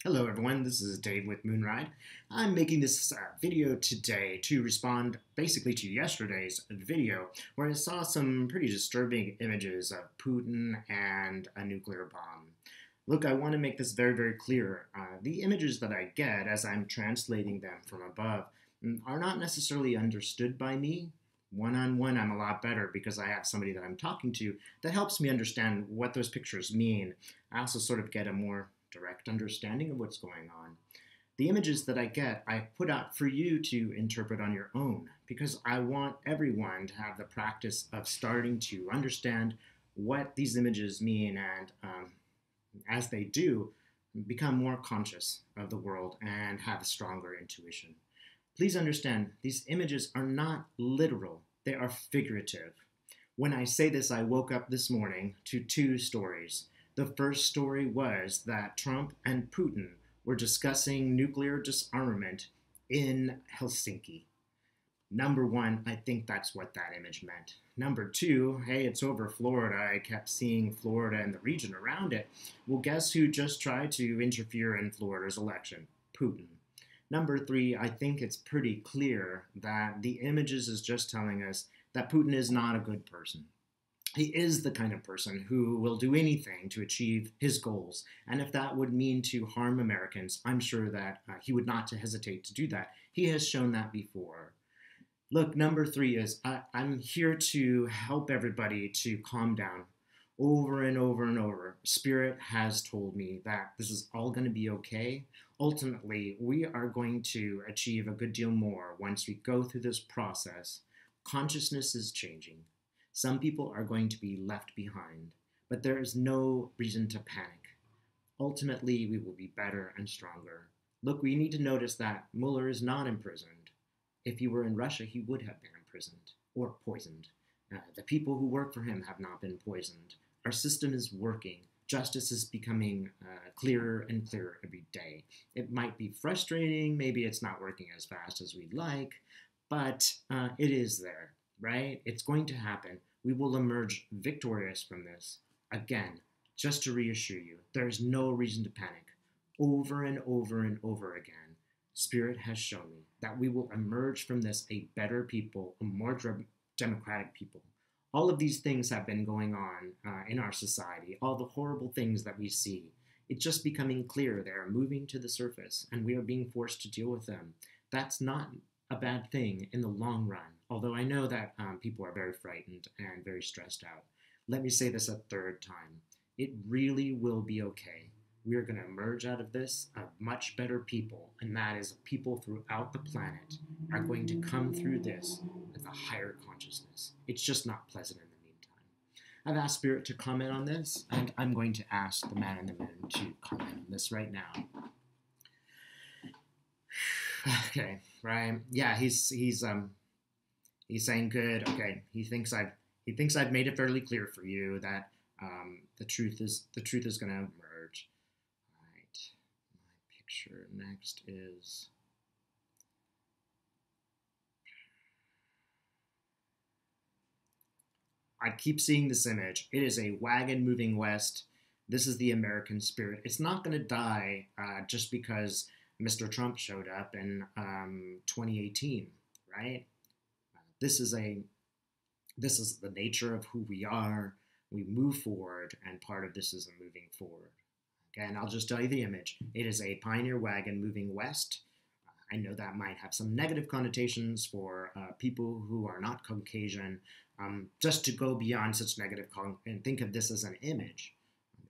Hello everyone, this is Dave with Moonride. I'm making this video today to respond basically to yesterday's video where I saw some pretty disturbing images of Putin and a nuclear bomb. Look, I want to make this very clear. The images that I get as I'm translating them from above are not necessarily understood by me. One-on-one, I'm a lot better because I have somebody that I'm talking to that helps me understand what those pictures mean. I also sort of get a more direct understanding of what's going on. The images that I get, I put out for you to interpret on your own because I want everyone to have the practice of starting to understand what these images mean and as they do, become more conscious of the world and have a stronger intuition. Please understand, these images are not literal, they are figurative. When I say this, I woke up this morning to two stories. The first story was that Trump and Putin were discussing nuclear disarmament in Helsinki. Number one, I think that's what that image meant. Number two, hey, it's over Florida. I kept seeing Florida and the region around it. Well, guess who just tried to interfere in Florida's election? Putin. Number three, I think it's pretty clear that the images is just telling us that Putin is not a good person. He is the kind of person who will do anything to achieve his goals. And if that would mean to harm Americans, I'm sure that he would not hesitate to do that. He has shown that before. Look, number three is I'm here to help everybody to calm down over and over and over. Spirit has told me that this is all going to be okay. Ultimately, we are going to achieve a good deal more once we go through this process. Consciousness is changing. Some people are going to be left behind, but there is no reason to panic. Ultimately, we will be better and stronger. Look, we need to notice that Mueller is not imprisoned. If he were in Russia, he would have been imprisoned or poisoned. The people who work for him have not been poisoned. Our system is working. Justice is becoming clearer and clearer every day. It might be frustrating. Maybe it's not working as fast as we'd like, but it is there, right? It's going to happen. We will emerge victorious from this. Again, just to reassure you, there is no reason to panic. Over and over and over again, Spirit has shown me that we will emerge from this a better people, a more democratic people. All of these things have been going on in our society, all the horrible things that we see. It's just becoming clear they are moving to the surface, and we are being forced to deal with them. That's not a bad thing in the long run, although I know that people are very frightened and very stressed out. Let me say this a third time. It really will be okay. We are going to emerge out of this a much better people, and that is people throughout the planet are going to come through this with a higher consciousness. It's just not pleasant in the meantime. I've asked Spirit to comment on this, and I'm going to ask the Man in the Moon to comment on this right now. Okay, right? Yeah, he's saying good. Okay, he thinks I've made it fairly clear for you that the truth is going to emerge. My picture next is I keep seeing this image. It is a wagon moving west. This is the American spirit. It's not going to die just because Mr. Trump showed up in 2018, right? This is the nature of who we are. We move forward, and part of this is a moving forward. Again, I'll just tell you the image. It is a pioneer wagon moving west. I know that might have some negative connotations for people who are not Caucasian. Just to go beyond such negative and think of this as an image.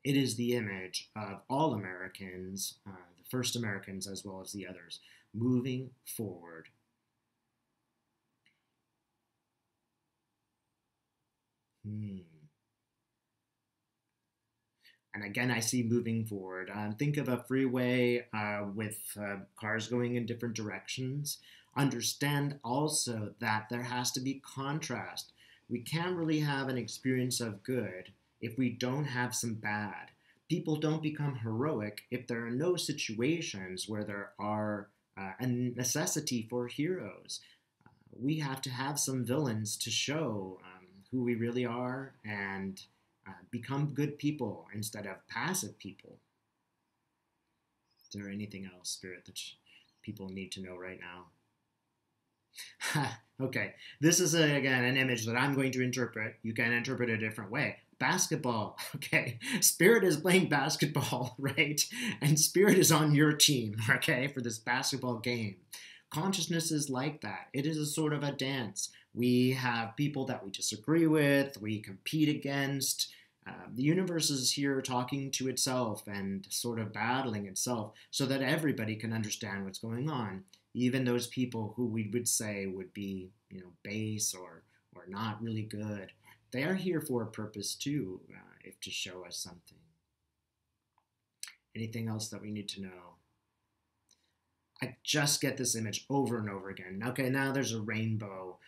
It is the image of all Americans, the first Americans as well as the others, moving forward. And again, I see moving forward. Think of a freeway with cars going in different directions. Understand also that there has to be contrast. We can't really have an experience of good if we don't have some bad. People don't become heroic if there are no situations where there are a necessity for heroes. We have to have some villains to show who we really are and become good people instead of passive people. Is there anything else, Spirit, that people need to know right now? Okay, this is, again, an image that I'm going to interpret. You can interpret it a different way. Basketball, okay? Spirit is playing basketball, right? And Spirit is on your team, okay, for this basketball game. Consciousness is like that. It is a sort of a dance. We have people that we disagree with, we compete against. The universe is here talking to itself and sort of battling itself so that everybody can understand what's going on. Even those people who we would say would be, base or not really good, they are here for a purpose too, if to show us something. Anything else that we need to know? I just get this image over and over again. Okay, now there's a rainbow.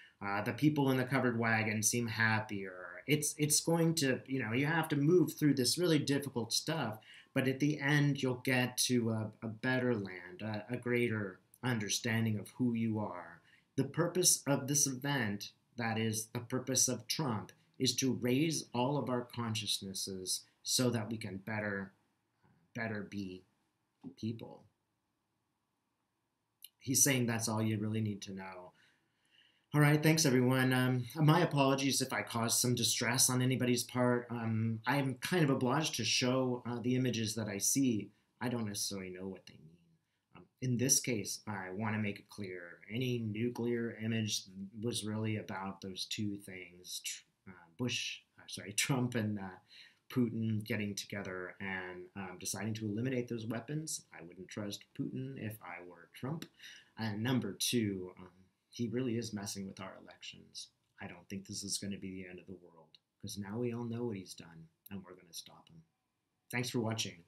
The people in the covered wagon seem happier. It's going to, you have to move through this really difficult stuff, but at the end you'll get to a better land, a greater understanding of who you are. The purpose of this event, that is the purpose of Trump, is to raise all of our consciousnesses so that we can better be people. He's saying that's all you really need to know. All right, thanks everyone. My apologies if I caused some distress on anybody's part. I'm kind of obliged to show the images that I see. I don't necessarily know what they mean. In this case, I want to make it clear, any nuclear image was really about those two things, Trump and Putin getting together and deciding to eliminate those weapons. I wouldn't trust Putin if I were Trump. And number two, he really is messing with our elections. I don't think this is going to be the end of the world, because now we all know what he's done, and we're going to stop him. Thanks for watching.